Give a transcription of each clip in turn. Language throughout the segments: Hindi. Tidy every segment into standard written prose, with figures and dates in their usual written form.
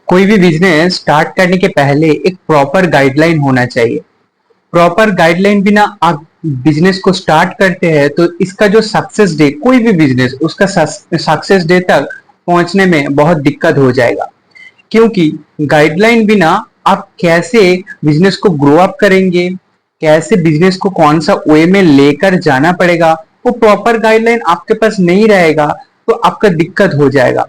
कोई भी बिजनेस स्टार्ट करने के पहले एक प्रॉपर गाइडलाइन होना चाहिए। प्रॉपर गाइडलाइन बिना आप बिजनेस को स्टार्ट करते हैं तो इसका जो सक्सेस डे, कोई भी बिजनेस उसका सक्सेस डे तक पहुंचने में बहुत दिक्कत हो जाएगा। क्योंकि गाइडलाइन बिना आप कैसे बिजनेस को ग्रो अप करेंगे, कैसे बिजनेस को कौन सा वे में लेकर जाना पड़ेगा, वो प्रॉपर गाइडलाइन आपके पास नहीं रहेगा तो आपका दिक्कत हो जाएगा।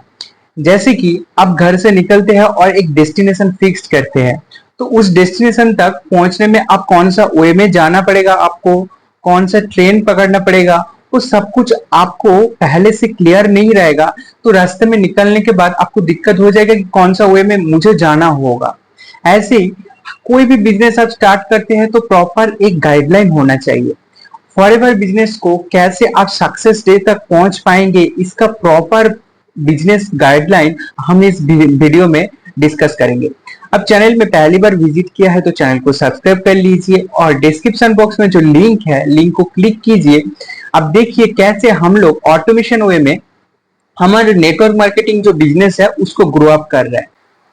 जैसे कि आप घर से निकलते हैं और एक डेस्टिनेशन फिक्स करते हैं, तो उस डेस्टिनेशन तक पहुंचने में आप कौन सा वे में जाना पड़ेगा, आपको कौन सा ट्रेन पकड़ना पड़ेगा, वो सब कुछ आपको पहले से क्लियर नहीं रहेगा। तो रास्ते में निकलने के बाद आपको दिक्कत हो जाएगा कि कौन सा वे में मुझे जाना होगा। ऐसे ही कोई भी बिजनेस आप स्टार्ट करते हैं तो प्रॉपर एक गाइडलाइन होना चाहिए। फॉरएवर बिजनेस को कैसे आप सक्सेस डे तक पहुंच पाएंगे, इसका प्रॉपर बिजनेस गाइडलाइन हम इस वीडियो में डिस्कस करेंगे। अब चैनल में पहली बार विजिट किया है तो चैनल को सब्सक्राइब कर लीजिए और डिस्क्रिप्शन बॉक्स में जो लिंक है, लिंक को क्लिक कीजिए। अब देखिए कैसे हम लोग ऑटोमेशन वे में हमारे नेटवर्क मार्केटिंग जो बिजनेस है उसको ग्रो अप कर रहे हैं।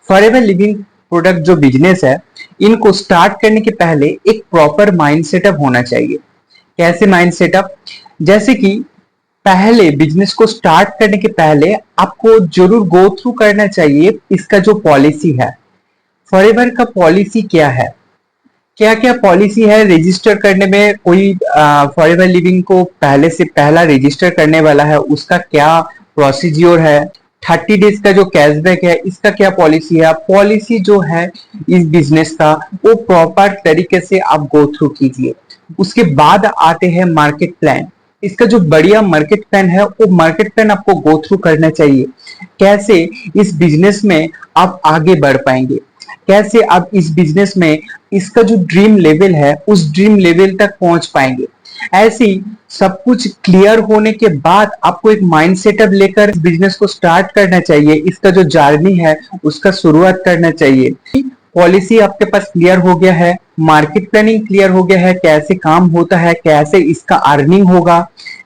फॉरएवर लिविंग प्रोडक्ट जो बिजनेस है, इनको स्टार्ट करने के पहले एक प्रॉपर माइंड सेटअप होना चाहिए। कैसे माइंड सेटअप? जैसे कि पहले बिजनेस को स्टार्ट करने के पहले आपको जरूर गो थ्रू करना चाहिए इसका जो पॉलिसी है। फॉरएवर का पॉलिसी क्या है, क्या क्या पॉलिसी है रजिस्टर करने में। कोई फॉरएवर लिविंग को पहले से पहला रजिस्टर करने वाला है, उसका क्या प्रोसीज्योर है। 30 डेज का जो कैशबैक है, इसका क्या पॉलिसी है। पॉलिसी जो है इस बिजनेस का, वो प्रॉपर तरीके से आप गो थ्रू कीजिए। उसके बाद आते हैं मार्केट प्लान। इसका जो बढ़िया मार्केट प्लान है, वो मार्केट प्लान आपको गो थ्रू करना चाहिए। कैसे इस बिजनेस में आप आगे बढ़ पाएंगे, कैसे आप इस बिजनेस में इसका जो ड्रीम लेवल है उस ड्रीम लेवल तक पहुंच पाएंगे। ऐसे ही सब कुछ क्लियर होने के बाद आपको एक माइंड सेटअप लेकर बिजनेस को स्टार्ट करना चाहिए। इसका जो जर्नी है उसका शुरुआत करना चाहिए। पॉलिसी आपके पास क्लियर हो गया है, मार्केट प्लानिंग क्लियर हो गया है, कैसे काम होता है, कैसे इसका अर्निंग होगा,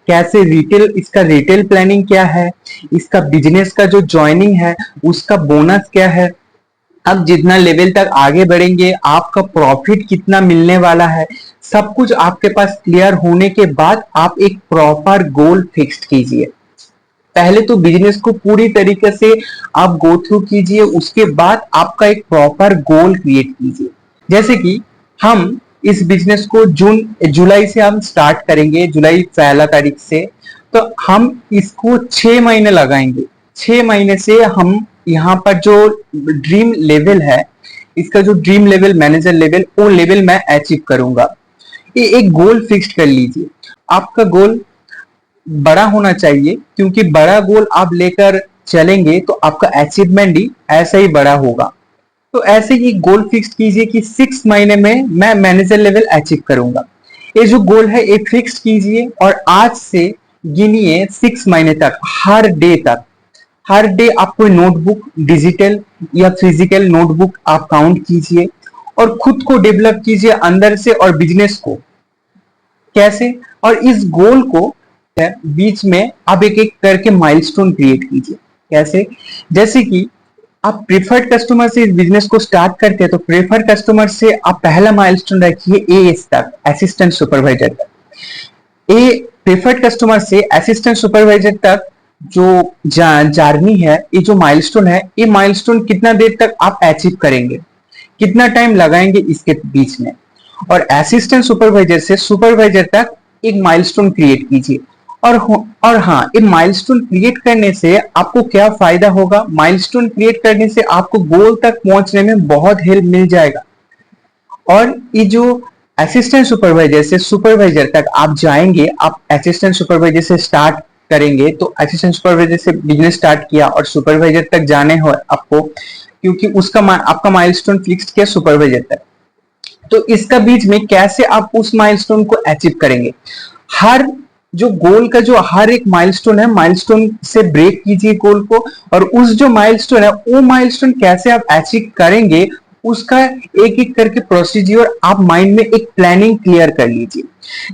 कैसे रिटेल, इसका रिटेल प्लानिंग क्या है, इसका बिजनेस का जो ज्वाइनिंग है उसका बोनस क्या है। अब जितना लेवल तक आगे बढ़ेंगे आपका प्रॉफिट कितना मिलने वाला है, सब कुछ आपके पास क्लियर होने के बाद आप एक प्रॉपर गोल फिक्स कीजिए। पहले तो बिजनेस को पूरी तरीके से आप गो थ्रू कीजिए, उसके बाद आपका एक प्रॉपर गोल क्रिएट कीजिए। जैसे कि हम इस बिजनेस को जुलाई से हम स्टार्ट करेंगे, जुलाई 1 तारीख से, तो हम इसको 6 महीने लगाएंगे। 6 महीने से हम यहाँ पर जो ड्रीम लेवल है, इसका जो ड्रीम लेवल, मैनेजर लेवल, वो लेवल मैं अचीव करूंगा। ये एक गोल फिक्स कर लीजिए। आपका गोल बड़ा होना चाहिए, क्योंकि बड़ा गोल आप लेकर चलेंगे तो आपका अचीवमेंट ही ऐसा ही बड़ा होगा। तो ऐसे ही गोल फिक्स कीजिए कि 6 महीने में मैं मैनेजर लेवल अचीव करूंगा। ये जो गोल है ये फिक्स कीजिए और आज से गिनिए 6 महीने तक, हर डे तक। हर डे आप कोई नोटबुक, डिजिटल या फिजिकल नोटबुक आप काउंट कीजिए और खुद को डेवलप कीजिए अंदर से और बिजनेस को। कैसे? और इस गोल को बीच में आप एक एक करके माइलस्टोन क्रिएट कीजिए। कैसे? जैसे कि आप प्रेफर्ड कस्टमर से इस बिजनेस को स्टार्ट करते हैं तो प्रेफर्ड कस्टमर से आप पहला माइलस्टोन रखिए एएस तक, असिस्टेंट सुपरवाइजर तक। ए प्रेफर्ड कस्टमर से असिस्टेंट सुपरवाइजर तक जो जर्नी है, ये जो माइलस्टोन है, ये माइलस्टोन कितना देर तक आप अचीव करेंगे, कितना टाइम लगाएंगे इसके बीच में। और असिस्टेंट सुपरवाइजर से सुपरवाइजर तक एक माइलस्टोन क्रिएट कीजिए। और हाँ, ये माइलस्टोन क्रिएट करने से आपको क्या फायदा होगा? माइलस्टोन क्रिएट करने से आपको गोल तक पहुंचने में बहुत हेल्प मिल जाएगा। और ये जो असिस्टेंट सुपरवाइजर से सुपरवाइजर तक आप जाएंगे, आप असिस्टेंट सुपरवाइजर से स्टार्ट करेंगे तो असिस्टेंट सुपरवाइजर से बिजनेस स्टार्ट किया और सुपरवाइजर तक जाने हो आपको, क्योंकि उसका आपका माइलस्टोन फिक्स किया सुपरवाइजर तक। तो इसका बीच में कैसे आप उस माइलस्टोन को अचीव करेंगे? हर जो गोल का जो हर एक माइलस्टोन है, माइलस्टोन से ब्रेक कीजिए गोल को, और उस जो माइलस्टोन है वो माइलस्टोन कैसे आप अचीव करेंगे उसका एक एक करके प्रोसीजर आप माइंड में एक प्लानिंग क्लियर कर लीजिए।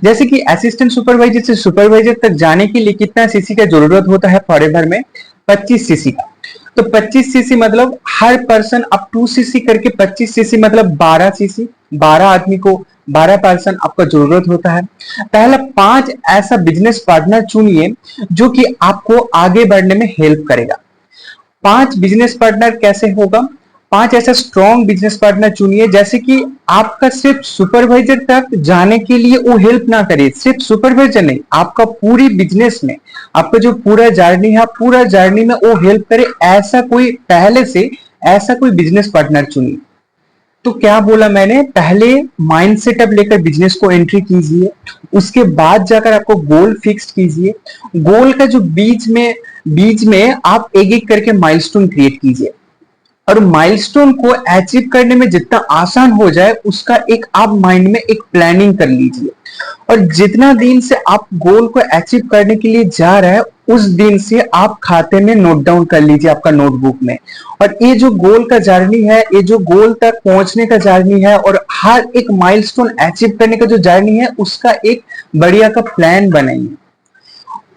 जैसे कि असिस्टेंट सुपरवाइजर से सुपरवाइजर तक जाने के लिए कितना सीसी का जरूरत होता है फॉरएवर में, 25 सीसी का। तो 25 सीसी मतलब हर पर्सन अब 2 सीसी करके 25 सीसी मतलब 12 सीसी, 12 आदमी को 12 पर्सन आपका जरूरत होता है। पहला 5 ऐसा बिजनेस पार्टनर चुनिए जो कि आपको आगे बढ़ने में हेल्प करेगा। 5 बिजनेस पार्टनर कैसे होगा? 5 ऐसा स्ट्रॉन्ग बिजनेस पार्टनर चुनिए जैसे कि आपका सिर्फ सुपरवाइजर तक जाने के लिए वो हेल्प ना करे, सिर्फ सुपरवाइजर नहीं, आपका पूरी बिजनेस में आपका जो पूरा जर्नी है, पूरा जर्नी में वो हेल्प करे, ऐसा कोई पहले से ऐसा कोई बिजनेस पार्टनर चुनिए। तो क्या बोला मैंने? पहले माइंड सेटअप लेकर बिजनेस को एंट्री कीजिए, उसके बाद जाकर आपको गोल फिक्स कीजिए। गोल का जो बीच में आप एक एक करके माइलस्टोन क्रिएट कीजिए, और माइलस्टोन को अचीव करने में जितना आसान हो जाए उसका एक आप माइंड में एक प्लानिंग कर लीजिए। और जितना दिन से आप गोल को अचीव करने के लिए जा रहे हैं उस दिन से आप खाते में नोट डाउन कर लीजिए आपका नोटबुक में। और ये जो गोल का जर्नी है, ये जो गोल तक पहुंचने का जर्नी है और हर एक माइलस्टोन अचीव करने का जो जर्नी है उसका एक बढ़िया का प्लान बनाइए।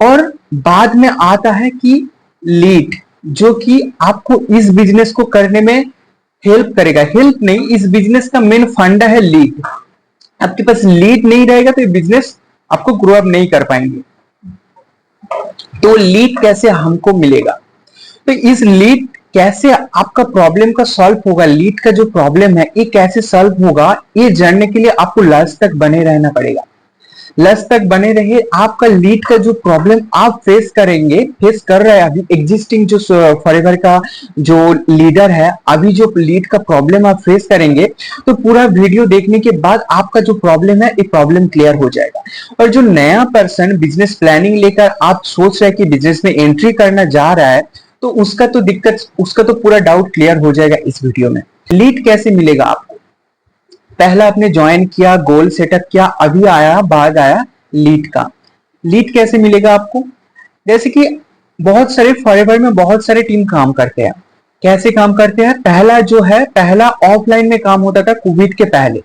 और बाद में आता है कि लीड, जो कि आपको इस बिजनेस को करने में हेल्प करेगा। हेल्प नहीं, इस बिजनेस का मेन फंडा है लीड। आपके पास लीड नहीं रहेगा तो ये बिजनेस आपको ग्रो अप नहीं कर पाएंगे। तो लीड कैसे हमको मिलेगा? तो इस लीड कैसे आपका प्रॉब्लम का सॉल्व होगा, लीड का जो प्रॉब्लम है ये कैसे सॉल्व होगा, ये जानने के लिए आपको लास्ट तक बने रहना पड़ेगा। लस्ट तक बने रहिए। आपका लीड का जो प्रॉब्लम आप फेस कर रहे हैं अभी, एग्जिस्टिंग जो फॉरएवर का जो लीडर है, अभी जो लीड का प्रॉब्लम आप फेस करेंगे, तो पूरा वीडियो देखने के बाद आपका जो प्रॉब्लम है ये प्रॉब्लम क्लियर हो जाएगा। और जो नया पर्सन बिजनेस प्लानिंग लेकर आप सोच रहे हैं कि बिजनेस में एंट्री करना जा रहा है, तो उसका तो पूरा डाउट क्लियर हो जाएगा इस वीडियो में। लीड कैसे मिलेगा आपको? पहला आपने ज्वाइन किया, गोल सेटअप किया, अभी आया बाद आया लीड का। लीड कैसे मिलेगा आपको? जैसे कि बहुत सारे फॉरएवर में बहुत सारे टीम काम करते हैं। कैसे काम करते हैं? पहला ऑफलाइन में काम होता था कोविड के पहले,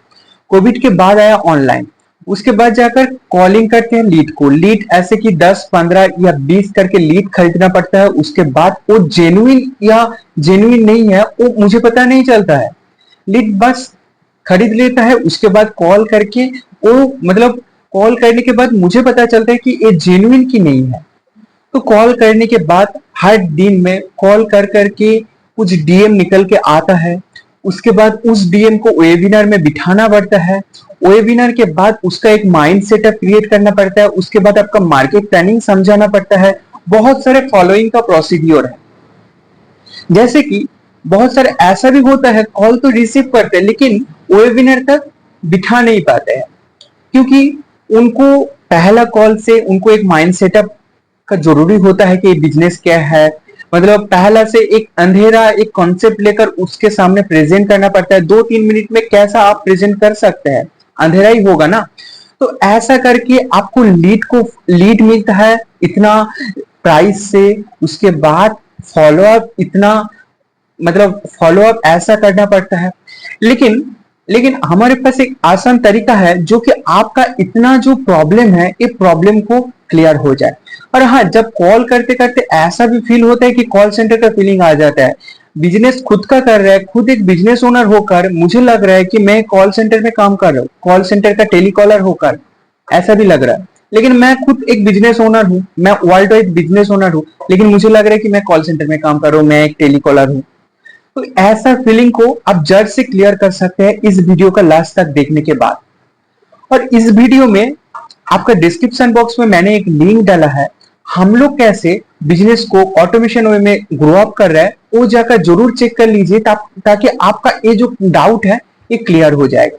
कोविड के बाद आया ऑनलाइन। उसके बाद जाकर कॉलिंग करते हैं लीड को। लीड ऐसे कि 10 15 या 20 करके लीड खरीदना पड़ता है। उसके बाद वो जेन्युइन या जेन्युइन नहीं है वो मुझे पता नहीं चलता है। लीड बस खरीद लेता है, उसके बाद कॉल करके वो मतलब कॉल करने के बाद मुझे पता चलता है कि ये जेन्युइन की नहीं है। तो कॉल करने के बाद हर दिन में कॉल कर करके कुछ डीएम निकल के आता है। उसके बाद उस डीएम को वेबिनार में बिठाना पड़ता है। वेबिनार के बाद उसका एक माइंड सेटअप क्रिएट करना पड़ता है। उसके बाद आपका मार्केट प्लानिंग समझाना पड़ता है। बहुत सारे फॉलोइंग का प्रोसीड्योर है। जैसे कि बहुत सारे ऐसा भी होता है, कॉल तो रिसीव करते हैं लेकिन वेबिनार तक बिठा नहीं पाते हैं, क्योंकि उनको पहला कॉल से उनको एक माइंड सेटअप का जरूरी होता है कि बिजनेस क्या है। मतलब पहला से एक अंधेरा एक कॉन्सेप्ट लेकर उसके सामने प्रेजेंट करना पड़ता है। 2-3 मिनट में कैसा आप प्रेजेंट कर सकते हैं? अंधेरा ही होगा ना। तो ऐसा करके आपको लीड मिलता है इतना प्राइस से। उसके बाद फॉलोअप इतना, मतलब फॉलोअप ऐसा करना पड़ता है। लेकिन लेकिन हमारे पास एक आसान तरीका है जो कि आपका इतना जो प्रॉब्लम है ये प्रॉब्लम को क्लियर हो जाए। और हाँ, जब कॉल करते करते ऐसा भी फील होता है कि कॉल सेंटर का फीलिंग आ जाता है। बिजनेस खुद का कर रहा है, खुद एक बिजनेस ओनर होकर मुझे लग रहा है कि मैं कॉल सेंटर में काम कर रहा हूँ, कॉल सेंटर का टेलीकॉलर होकर ऐसा भी लग रहा है। लेकिन मैं खुद एक बिजनेस ओनर हूँ, मैं वर्ल्ड वाइड बिजनेस ओनर हूँ, लेकिन मुझे लग रहा है कि मैं कॉल सेंटर में काम कर रहा हूँ, मैं एक टेलीकॉलर हूँ। तो ऐसा फीलिंग को आप जड़ से क्लियर कर सकते हैं इस वीडियो का लास्ट तक देखने के बाद। और इस वीडियो में आपका डिस्क्रिप्शन बॉक्स में मैंने एक लिंक डाला है। हम लोग कैसे बिजनेस को ऑटोमेशन वे में ग्रो अप कर रहे हैं वो जाकर जरूर चेक कर लीजिए, ताकि आपका ये जो डाउट है ये क्लियर हो जाएगा।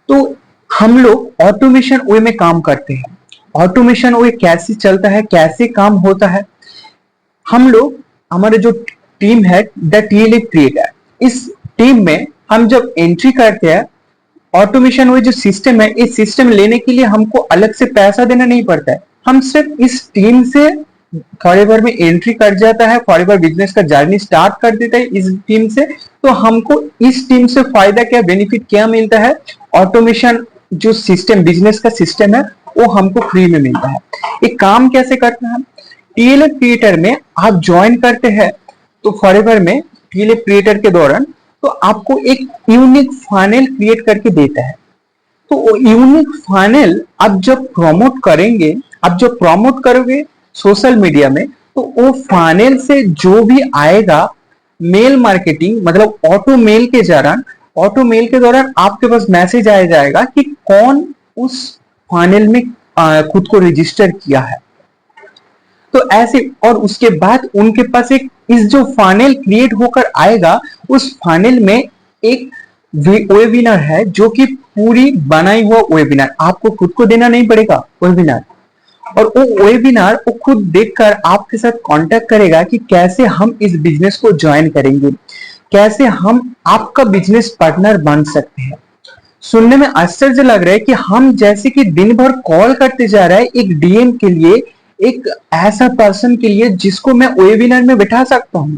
तो हम लोग ऑटोमेशन वे में काम करते हैं। ऑटोमेशन वे कैसे चलता है, कैसे काम होता है? हम लोग, हमारे जो टीम है द टीएलएफ क्रिएटर, इस टीम में हम जब एंट्री करते हैं ऑटोमेशन वो जो सिस्टम है, इस सिस्टम लेने के लिए हमको अलग से पैसा देना नहीं पड़ता है। हम सिर्फ इस टीम से फॉरएवर में एंट्री कर जाता है, फॉरएवर बिजनेस का जर्नी स्टार्ट कर देता है इस टीम से। तो हमको इस टीम से फायदा क्या, बेनिफिट क्या मिलता है? ऑटोमेशन जो सिस्टम बिजनेस का सिस्टम है वो हमको फ्री में मिलता है। ये काम कैसे करता है? टीएलएफ क्रिएटर में आप ज्वाइन करते हैं तो फॉरएवर में टीएलएफ क्रिएटर के दौरान तो आपको एक यूनिक फाइनल क्रिएट करके देता है। तो यूनिक फाइनल आप जब प्रमोट करेंगे, आप जब प्रमोट करोगे सोशल मीडिया में, तो वो फाइनल से जो भी आएगा मेल मार्केटिंग मतलब ऑटो मेल के दौरान आपके पास मैसेज आ जाएगा कि कौन उस फाइनल में खुद को रजिस्टर किया है। तो ऐसे और उसके बाद उनके पास एक इस जो फाइनल क्रिएट होकर आएगा, उस फाइनल में एक वेबिनार है जो कि पूरी बनाई हुआ वेबिनार, आपको खुद को देना नहीं पड़ेगा वेबिनार। और वो वेबिनार वो खुद देखकर आपके साथ कांटेक्ट करेगा कि कैसे हम इस बिजनेस को ज्वाइन करेंगे, कैसे हम आपका बिजनेस पार्टनर बन सकते हैं। सुनने में आश्चर्य लग रहा है कि हम जैसे कि दिन भर कॉल करते जा रहा है एक डीएम के लिए, एक ऐसा पर्सन के लिए जिसको मैं वेबिनार में बैठा सकता हूं,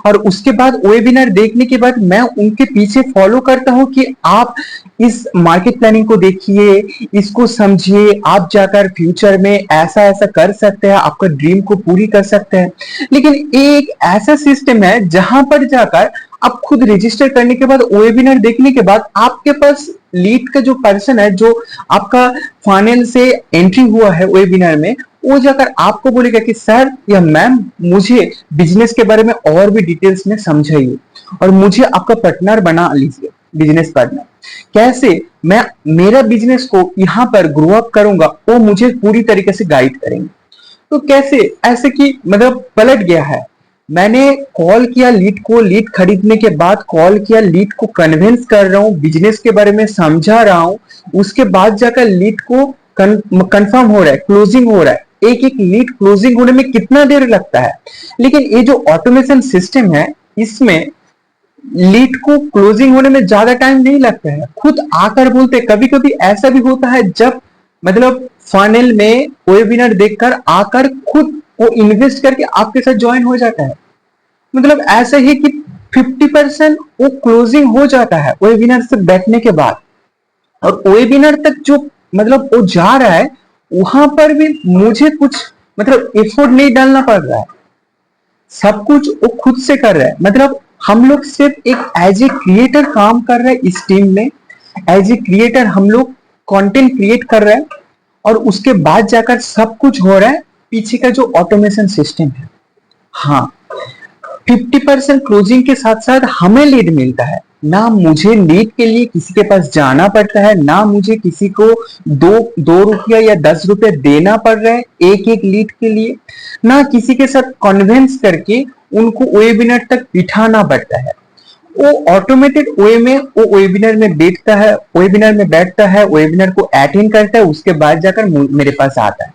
और उसके बाद वेबिनार देखने के बाद मैं उनके पीछे फॉलो करता हूं कि आप इस मार्केट प्लानिंग को देखिए, इसको समझिए, आप जाकर फ्यूचर में ऐसा ऐसा कर सकते हैं, आपका ड्रीम को पूरी कर सकते हैं। लेकिन एक ऐसा सिस्टम है जहां पर जाकर आप खुद रजिस्टर करने के बाद, वेबिनार देखने के बाद आपके पास लीड का जो पर्सन है, जो आपका फाइनल से एंट्री हुआ है वेबिनार में, वो जाकर आपको बोलेगा कि सर या मैम मुझे बिजनेस के बारे में और भी डिटेल्स में समझाइए और मुझे आपका पार्टनर बना लीजिए, बिजनेस पार्टनर। कैसे मैं मेरा बिजनेस को यहाँ पर ग्रो अप करूंगा वो मुझे पूरी तरीके से गाइड करेंगे। तो कैसे ऐसे कि मतलब पलट गया है, मैंने कॉल किया लीड को, लीड खरीदने के बाद कॉल किया लीड को, कन्विंस कर रहा हूँ, बिजनेस के बारे में समझा रहा हूँ, उसके बाद जाकर लीड को कंफर्म हो रहा है, क्लोजिंग हो रहा है। एक एक लीड क्लोजिंग होने में कितना देर लगता है, लेकिन ये जो ऑटोमेशन सिस्टम है इसमें लीड को क्लोजिंग होने में ज्यादा टाइम नहीं लगता है, खुद आकर बोलते। कभी कभी ऐसा भी होता है जब मतलब फाइनल में वेबिनार देखकर आकर खुद वो इन्वेस्ट करके आपके साथ ज्वाइन हो जाता है। मतलब ऐसा ही कि 50% वो क्लोजिंग हो जाता है वेबिनार से बैठने के बाद, और वेबिनार तक जो मतलब वो जा रहा है वहां पर भी मुझे कुछ मतलब एफर्ट नहीं डालना पड़ रहा है, सब कुछ वो खुद से कर रहा है। मतलब हम लोग सिर्फ एक एज ए क्रिएटर काम कर रहे हैं इस टीम में, एज ए क्रिएटर हम लोग कंटेंट क्रिएट कर रहे हैं, और उसके बाद जाकर सब कुछ हो रहा है पीछे का जो ऑटोमेशन सिस्टम है। हाँ, 50% क्लोजिंग के साथ साथ हमें लीड मिलता है, ना मुझे लीड के लिए किसी के पास जाना पड़ता है, ना मुझे किसी को दो रुपया या 10 रुपया देना पड़ रहा है एक एक लीड के लिए, ना किसी के साथ कन्विंस करके उनको वेबिनार तक बिठाना पड़ता है। वो ऑटोमेटेड वे में वो वेबिनार में बैठता है, वेबिनार को अटेंड करता है, उसके बाद जाकर मेरे पास आता है।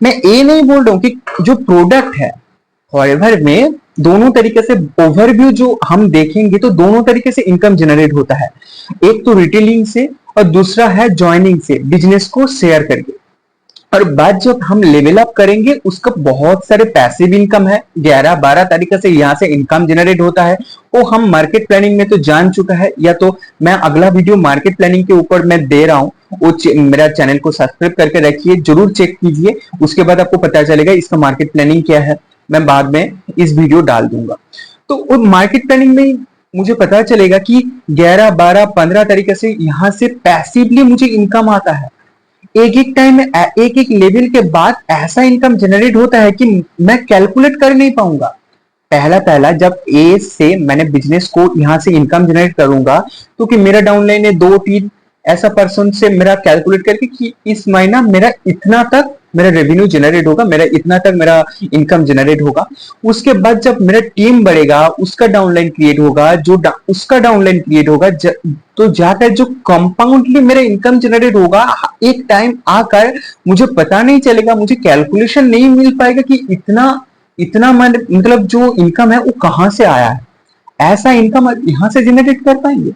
मैं ये नहीं बोल रहा हूँ कि जो प्रोडक्ट है फॉरएवर में दोनों तरीके से ओवरव्यू जो हम देखेंगे तो दोनों तरीके से इनकम जनरेट होता है, एक तो रिटेलिंग से और दूसरा है ज्वाइनिंग से, बिजनेस को शेयर करके। और बाद जब हम लेवल अप करेंगे उसका बहुत सारे पैसिव इनकम है, 11-12 तरीके से यहाँ से इनकम जनरेट होता है। वो हम मार्केट प्लानिंग में तो जान चुका है, या तो मैं अगला वीडियो मार्केट प्लानिंग के ऊपर मैं दे रहा हूँ, वो मेरा चैनल को सब्सक्राइब करके रखिए, जरूर चेक कीजिए, उसके बाद आपको पता चलेगा इसका मार्केट प्लानिंग क्या है। मैं बाद में इस वीडियो डाल दूंगा, तो मार्केट प्लानिंग में मुझे पता चलेगा कि 11, 12, 15 तरीके से यहाँ से पैसिवली मुझे इनकम आता है। एक एक टाइम में एक एक लेवल के बाद ऐसा इनकम जनरेट होता है कि मैं कैलकुलेट कर नहीं पाऊंगा। पहला जब ए से मैंने बिजनेस को यहाँ से इनकम जनरेट करूंगा तो कि मेरा डाउनलाइन है 2-3 ऐसा पर्सन से मेरा कैलकुलेट करके कि इस महीना मेरा इतना तक मेरा रेवेन्यू जनरेट होगा, मेरा इतना तक मेरा इनकम जनरेट होगा। उसके बाद जब मेरा टीम बढ़ेगा, उसका डाउनलाइन क्रिएट होगा, उसका डाउनलाइन क्रिएट होगा, तो जाकर जो कंपाउंडली मेरा इनकम जनरेट होगा, एक टाइम आकर मुझे पता नहीं चलेगा, मुझे कैलकुलेशन नहीं मिल पाएगा कि इतना मतलब जो इनकम है वो कहां से आया है। ऐसा इनकम यहां से जनरेट कर पाएंगे।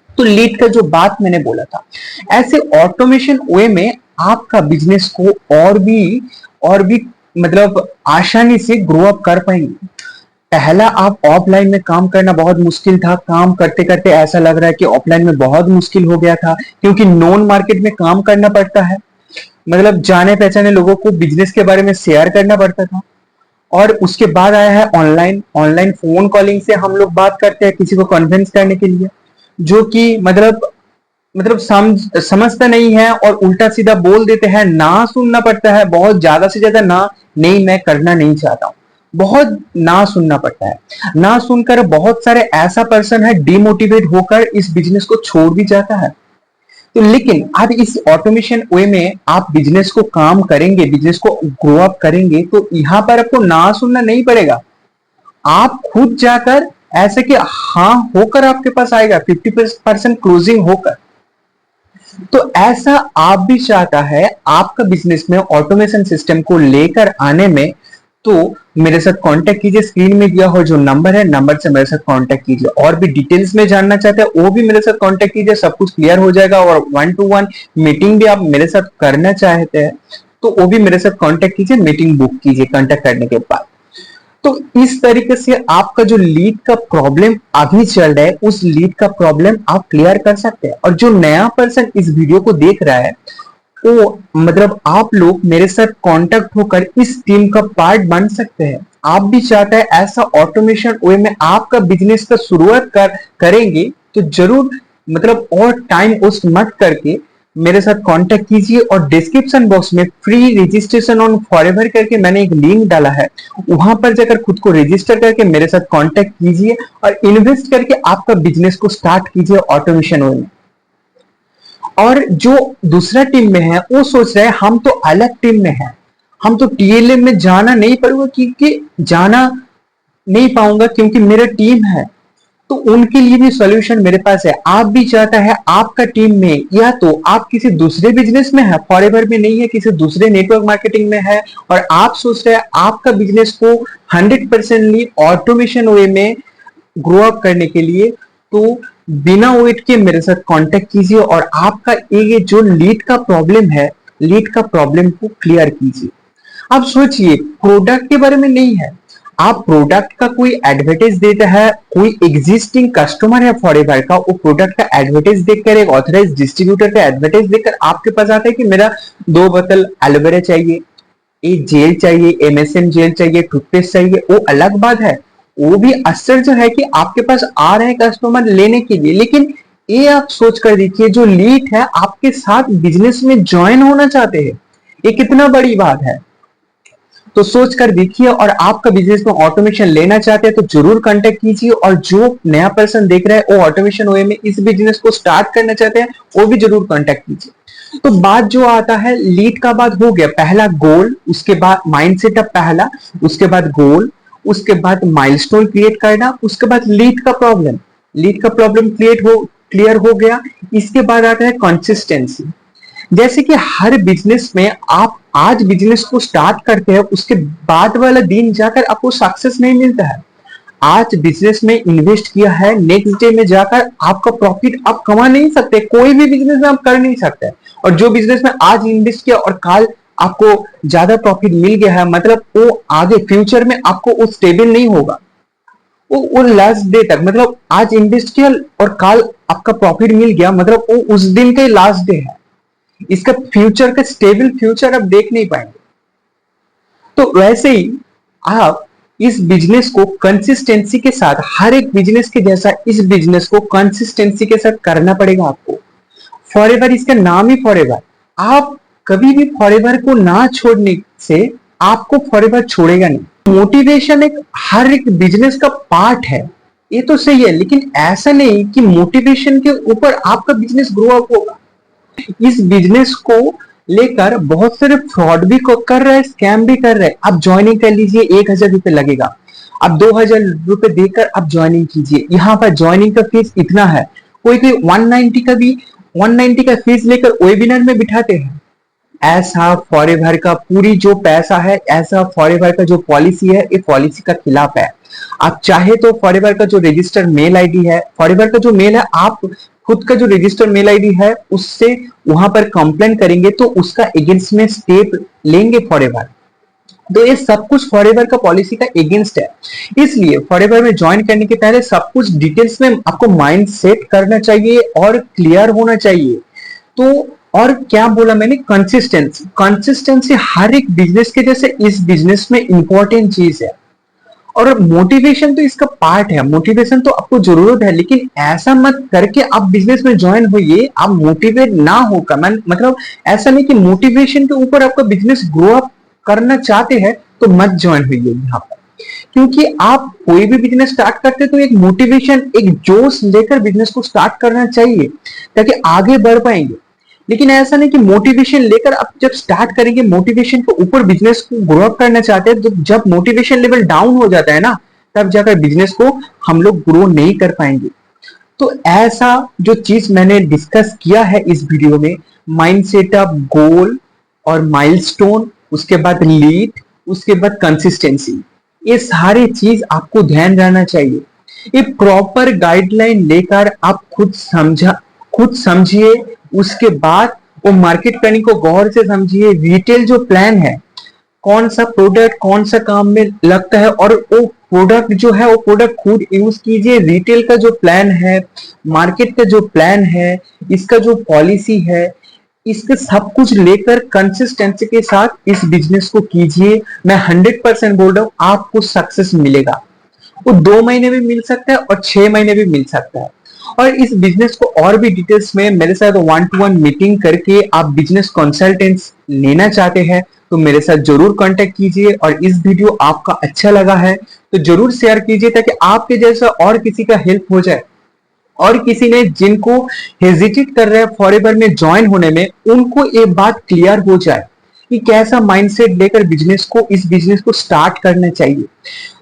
तो लीड का जो बात मैंने बोला था, ऐसे ऑटोमेशन वे में आपका बिजनेस को और भी मतलब आसानी से ग्रो अप कर पाएंगे। पहला आप ऑफलाइन में काम करना बहुत मुश्किल था, काम करते करते ऐसा लग रहा है कि ऑफलाइन में बहुत मुश्किल हो गया था, क्योंकि नॉन मार्केट में काम करना पड़ता है, मतलब जाने पहचाने लोगों को बिजनेस के बारे में शेयर करना पड़ता था। और उसके बाद आया है ऑनलाइन। ऑनलाइन फोन कॉलिंग से हम लोग बात करते हैं किसी को कन्विंस करने के लिए, जो कि मतलब समझता नहीं है और उल्टा सीधा बोल देते हैं, ना सुनना पड़ता है बहुत ज्यादा से ज्यादा, ना नहीं मैं करना नहीं चाहता हूँ, बहुत ना सुनना पड़ता है। ना सुनकर बहुत सारे ऐसा पर्सन है डिमोटिवेट होकर इस बिजनेस को छोड़ भी जाता है। तो लेकिन अब इस ऑटोमेशन वे में आप बिजनेस को काम करेंगे, बिजनेस को ग्रो अप करेंगे, तो यहाँ पर आपको ना सुनना नहीं पड़ेगा। आप खुद जाकर ऐसे कि हाँ होकर आपके पास आएगा, 50% क्लोजिंग होकर। तो ऐसा आप भी चाहता है आपका बिजनेस में ऑटोमेशन सिस्टम को लेकर आने में, तो मेरे साथ कांटेक्ट कीजिए। स्क्रीन में दिया हुआ जो नंबर है, नंबर से मेरे साथ कांटेक्ट कीजिए। और भी डिटेल्स में जानना चाहते हैं वो भी मेरे साथ कांटेक्ट कीजिए, सब कुछ क्लियर हो जाएगा। और 1-to-1 मीटिंग भी आप मेरे साथ करना चाहते हैं तो वो भी मेरे साथ कांटेक्ट कीजिए, मीटिंग बुक कीजिए कांटेक्ट करने के बाद। तो इस तरीके से आपका जो लीड का प्रॉब्लम अभी चल रहा है, उस लीड का प्रॉब्लम आप क्लियर कर सकते हैं। और जो नया पर्सन इस वीडियो को देख रहा है, वो मतलब आप लोग मेरे साथ कांटेक्ट होकर इस टीम का पार्ट बन सकते हैं। आप भी चाहते हैं ऐसा ऑटोमेशन वे में आपका बिजनेस का शुरुआत करेंगे, तो जरूर मतलब और टाइम वेस्ट मत करके मेरे साथ कांटेक्ट कीजिए। और डिस्क्रिप्शन बॉक्स में फ्री रजिस्ट्रेशन ऑन फॉरएवर करके मैंने एक लिंक डाला है, वहां पर जाकर खुद को रजिस्टर करके मेरे साथ कांटेक्ट कीजिए और इन्वेस्ट करके आपका बिजनेस को स्टार्ट कीजिए ऑटोमेशन वे में। और जो दूसरा टीम में है वो सोच रहे हैं हम तो अलग टीम में है, हम तो टीएलएम में जाना नहीं पड़ेगा क्योंकि जाना नहीं पाऊंगा क्योंकि मेरा टीम है। तो उनके लिए भी सॉल्यूशन मेरे पास है। आप भी चाहता है आपका टीम में, या तो आप किसी दूसरे बिजनेस में है, फॉरएवर में नहीं है, किसी दूसरे नेटवर्क मार्केटिंग में है, और आप सोच रहे हैं आपका बिजनेस को 100% ऑटोमेशन वे में ग्रो अप करने के लिए, तो बिना वेट के मेरे साथ कांटेक्ट कीजिए और आपका ये जो लीड का प्रॉब्लम है, लीड का प्रॉब्लम को क्लियर कीजिए। आप सोचिए प्रोडक्ट के बारे में नहीं है, आप प्रोडक्ट का कोई एडवर्टाइज देता है, कोई एग्जिस्टिंग कस्टमर है फॉरएवर का, वो प्रोडक्ट का एडवर्टाइज देखकर, एक ऑथराइज डिस्ट्रीब्यूटर का एडवर्टाइज देखकर आपके पास आता है कि मेरा 2 बोतल एलोवेरा चाहिए, एक जेल चाहिए, एमएसएम जेल चाहिए, टूथपेस्ट चाहिए, वो अलग बात है। वो भी आश्चर्य है कि आपके पास आ रहे हैं कस्टमर लेने के लिए, लेकिन ये आप सोच कर देखिए जो लीड है आपके साथ बिजनेस में ज्वाइन होना चाहते हैं, ये कितना बड़ी बात है। तो सोच कर देखिए, और आपका बिजनेस में ऑटोमेशन लेना चाहते हैं तो जरूर कांटेक्ट कीजिए। और जो नया पर्सन देख रहा है वो ऑटोमेशन वे में इस बिजनेस को स्टार्ट करना चाहते हैं, वो भी जरूर कांटेक्ट कीजिए। तो बात जो आता है लीड का, बात हो गया पहला गोल, उसके बाद माइंडसेट अब पहला, उसके बाद गोल, उसके बाद माइलस्टोन क्रिएट करना, उसके बाद लीड का प्रॉब्लम, लीड का प्रॉब्लम क्लियर हो गया। इसके बाद आता है कंसिस्टेंसी। जैसे कि हर बिजनेस में आप आज बिजनेस को स्टार्ट करते हैं, उसके बाद वाला दिन जाकर आपको सक्सेस नहीं मिलता है। आज बिजनेस में इन्वेस्ट किया है, नेक्स्ट डे में जाकर आपका प्रॉफिट आप कमा नहीं सकते, कोई भी बिजनेस में आप कर नहीं सकते। और जो बिजनेस में आज इन्वेस्ट किया और कल आपको ज्यादा प्रॉफिट मिल गया है, मतलब वो आगे फ्यूचर में आपको वो स्टेबल नहीं होगा। वो लास्ट डे तक, मतलब आज इन्वेस्ट किया और कल आपका प्रॉफिट मिल गया, मतलब वो उस दिन का लास्ट डे है, इसका फ्यूचर का स्टेबल फ्यूचर आप देख नहीं पाएंगे। तो वैसे ही आप इस बिजनेस को कंसिस्टेंसी के साथ, हर एक बिजनेस के जैसा इस बिजनेस को कंसिस्टेंसी के साथ करना पड़ेगा आपको। फॉरएवर, इसका नाम ही फॉरएवर। आप कभी भी फॉरएवर को ना छोड़ने से आपको फॉरएवर छोड़ेगा नहीं। मोटिवेशन एक हर एक बिजनेस का पार्ट है, ये तो सही है, लेकिन ऐसा नहीं कि मोटिवेशन के ऊपर आपका बिजनेस ग्रो अप होगा। इस बिजनेस को लेकर बहुत सारे फ्रॉड भी कर रहे हैं, स्कैम भी कर रहे हैं। आप ज्वाइनिंग कर लीजिए, 1,000 रुपए लगेगा, आप 2,000 रुपए देकर आप ज्वाइनिंग कीजिए। यहाँ पर ज्वाइनिंग का फीस इतना है, कोई कोई 190 का फीस लेकर वेबिनार में बिठाते हैं। ऐसा फॉरएवर का पूरी जो पैसा है, ऐसा फॉरएवर का जो पॉलिसी है, ये पॉलिसी का खिलाफ है। आप चाहे तो फॉरएवर का जो रजिस्टर्ड मेल आईडी है, फॉरएवर का जो मेल है, आप खुद का जो रजिस्टर्ड मेल आईडी है उससे वहां पर कंप्लेन करेंगे तो उसका अगेंस्ट में स्टेप लेंगे फॉरएवर। तो ये सब कुछ फॉरएवर का पॉलिसी का अगेंस्ट है। इसलिए फॉरएवर में ज्वाइन करने के पहले सब कुछ डिटेल्स में आपको माइंड सेट करना चाहिए और क्लियर होना चाहिए। तो और क्या बोला मैंने, कंसिस्टेंसी। कंसिस्टेंसी हर एक बिजनेस के जैसे इस बिजनेस में इंपॉर्टेंट चीज है। और मोटिवेशन तो इसका पार्ट है, मोटिवेशन तो आपको जरूरत है, लेकिन ऐसा मत करके आप बिजनेस में ज्वाइन होइए आप मोटिवेट ना होकर। मतलब ऐसा नहीं कि मोटिवेशन के ऊपर आपका बिजनेस ग्रो अप करना चाहते हैं तो मत ज्वाइन होइए यहाँ पर। क्योंकि आप कोई भी बिजनेस स्टार्ट करते तो एक मोटिवेशन, एक जोश लेकर बिजनेस को स्टार्ट करना चाहिए ताकि आगे बढ़ पाएंगे। लेकिन ऐसा नहीं कि मोटिवेशन लेकर आप जब स्टार्ट करेंगे, मोटिवेशन के ऊपर बिजनेस को ग्रो अप करना चाहते हैं, तो जब मोटिवेशन लेवल डाउन हो जाता है ना, तब जाकर बिजनेस को हम लोग ग्रो नहीं कर पाएंगे। तो ऐसा जो चीज मैंने डिस्कस किया है इस वीडियो में, माइंड सेटअप, गोल और माइलस्टोन, उसके बाद लीड, उसके बाद कंसिस्टेंसी, ये सारी चीज आपको ध्यान रहना चाहिए। ये प्रॉपर गाइडलाइन लेकर आप खुद समझिए, उसके बाद वो मार्केट प्लानिंग को गौर से समझिए। रिटेल जो प्लान है, कौन सा प्रोडक्ट कौन सा काम में लगता है, और वो प्रोडक्ट जो है वो प्रोडक्ट खुद यूज कीजिए। रिटेल का जो प्लान है, मार्केट का जो प्लान है, इसका जो पॉलिसी है, इसके सब कुछ लेकर कंसिस्टेंसी के साथ इस बिजनेस को कीजिए। मैं 100% बोल रहा हूं, आपको सक्सेस मिलेगा। वो 2 महीने भी मिल सकता है और 6 महीने भी मिल सकता है। और इस बिजनेस को और भी डिटेल्स में मेरे साथ 1-to-1 मीटिंग करके आप बिजनेस कंसल्टेंट्स लेना चाहते हैं तो मेरे साथ जरूर कांटेक्ट कीजिए। और इस वीडियो आपका अच्छा लगा है तो जरूर शेयर कीजिए ताकि आपके जैसा और किसी का हेल्प हो जाए। और किसी ने जिनको हेजिटेट कर रहे हैं फॉरएवर में ज्वाइन होने में, उनको ये बात क्लियर हो जाए कि कैसा माइंडसेट लेकर इस बिजनेस को स्टार्ट करना चाहिए।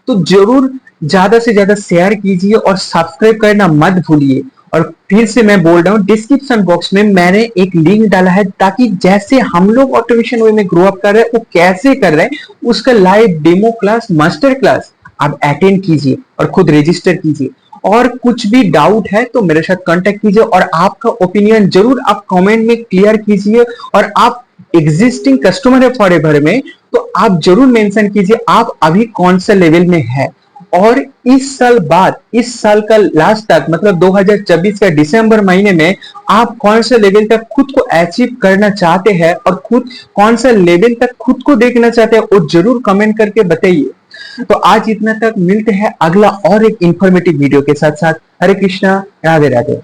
तो जरूर ज्यादा से ज्यादा शेयर कीजिए और सब्सक्राइब करना मत भूलिए। और फिर से मैं बोल रहा हूं, डिस्क्रिप्शन बॉक्स में मैंने एक लिंक डाला है ताकि जैसे हम लोग ऑटोमेशन वे में ग्रो अप कर रहे हैं, वो कैसे कर रहे हैं उसका live demo class, master class आप अटेंड कीजिए और खुद रजिस्टर कीजिए। और कुछ भी डाउट है तो मेरे साथ कांटेक्ट कीजिए और आपका ओपिनियन जरूर आप कमेंट में क्लियर कीजिए। और आप एग्जिस्टिंग कस्टमर है फॉरएवर में तो आप जरूर मेंशन कीजिए आप अभी कौन सा लेवल में है। और इस साल बाद, इस साल का लास्ट तक, मतलब 2024 का दिसंबर महीने में आप कौन सा लेवल तक खुद को अचीव करना चाहते हैं और खुद कौन सा लेवल तक खुद को देखना चाहते हैं, वो जरूर कमेंट करके बताइए। तो आज इतना तक, मिलते हैं अगला और एक इंफॉर्मेटिव वीडियो के साथ। हरे कृष्णा, राधे राधे।